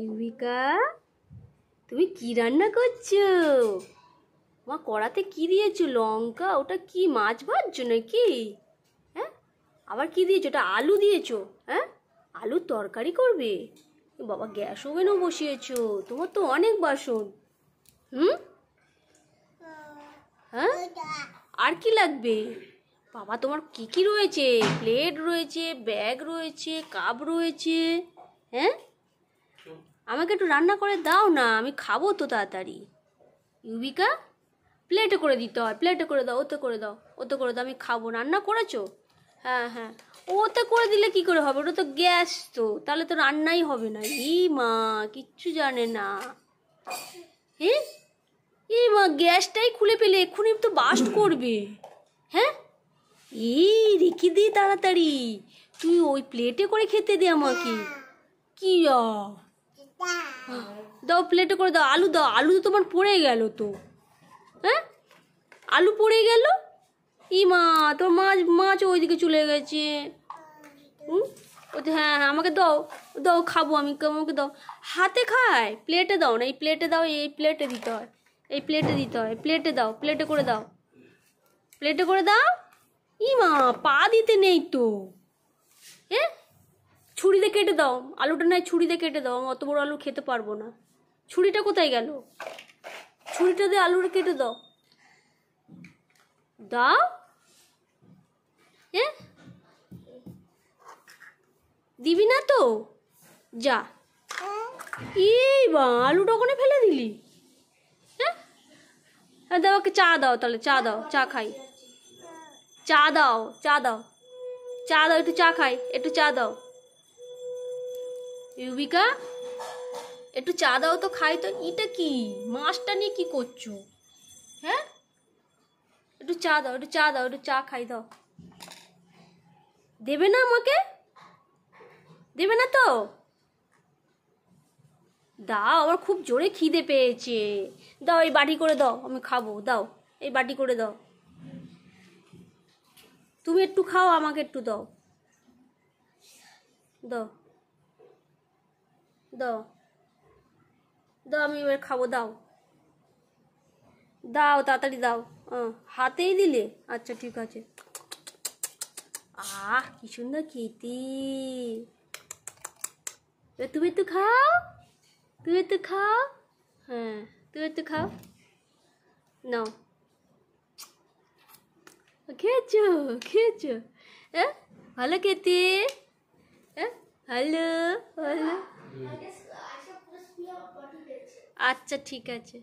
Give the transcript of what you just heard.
ইউবিকা, তুমি কি রান্না করছো? মা কড়াতে কি দিয়েছো? লঙ্কা? ওটা কি মাছ ভাজছো নাকি? হ্যাঁ, আবার কি দিয়েছো? ওটা আলু দিয়েছো? হ্যাঁ, আলুর তরকারি করবে? বাবা, গ্যাস ওভেনও বসিয়েছো, তোমার তো অনেক বাসন। হ্যাঁ, আর কি লাগবে? বাবা, তোমার কি কি রয়েছে? প্লেট রয়েছে, ব্যাগ রয়েছে, কাপ রয়েছে। হ্যাঁ, আমাকে একটু রান্না করে দাও না, আমি খাবো তো তাড়াতাড়ি। ইউবিকা, প্লেটে করে দিতে হয়, প্লেটে করে দাও, ওতে করে দাও, ওতে করে দাও, আমি খাবো। রান্না করেছো? হ্যাঁ হ্যাঁ, ওতে করে দিলে কি করে হবে? ওটা তো গ্যাস, তো তাহলে তো রান্নাই হবে না। ই মা, কিচ্ছু জানে না। হ্যাঁ, এই মা, গ্যাসটাই খুলে পেলে, এক্ষুনি তো বাস্ট করবে। হ্যাঁ, এই রেখে দে তাড়াতাড়ি, তুই ওই প্লেটে করে খেতে দে আমাকে। কি দাও, প্লেটে করে দাও। আলু দাও, আলু তো তোমার পড়ে গেল তো। হ্যাঁ, আলু পড়ে গেল। ই মা, তোর মাছ মাছ ওইদিকে চলে গেছে। ওতে, হ্যাঁ হ্যাঁ, আমাকে দাও, দাও, খাবো আমি, আমাকে দাও। হাতে খায়, প্লেটে দাও না, এই প্লেটে দাও, এই প্লেটে দিতে হয়, এই প্লেটে দিতে হয়, প্লেটে দাও, প্লেটে করে দাও, প্লেটে করে দাও। ই মা, পা দিতে নেই তো। হ্যাঁ, ছুরিতে কেটে দাও, আলুটা নয় ছুরিতে কেটে দাও, আমি অত বড় আলু খেতে পারবো না। ছুরিটা কোথায় গেল? ছুরিটা দিয়ে আলুটা কেটে দাও, দাও। হ্যাঁ, দিবি না তো? যা। এই বা, আলুটা ওখানে ফেলে দিলি? হ্যাঁ, হ্যাঁ, দাও, ওকে চা দাও, তাহলে চা দাও, চা খাই। চা দাও, চা দাও, চা দাও, একটু চা খাই, একটু চা দাও। ইউবিকা, একটু চা দাও তো, খাই তো। এটা কি, মাছটা নিয়ে কি করছো? হ্যাঁ, একটু চা দাও, একটু চা দাও, একটু চা খাই দাও। দেবে না আমাকে? দেবে না তো? দাও, আমার খুব জোরে খিদে পেয়েছে। দাও, এই বাটি করে দাও, আমি খাবো। দাও, এই বাটি করে দাও। তুমি একটু খাও, আমাকে একটু দাও, দাও, দাও, দাও, আমি এবার খাবো। দাও, দাও, তাড়াতাড়ি দাও। হাতেই দিলে? আচ্ছা, ঠিক আছে। আহ, কি সুন্দর খেতে। তুমি একটু খাও, তুমি একটু খাও। হ্যাঁ, তুমি একটু খাও, নাও। খেয়েছো, খেয়েছো? হ্যাঁ, ভালো খেতে। হ্যাঁ, ভালো, ভালো। আচ্ছা, ঠিক আছে।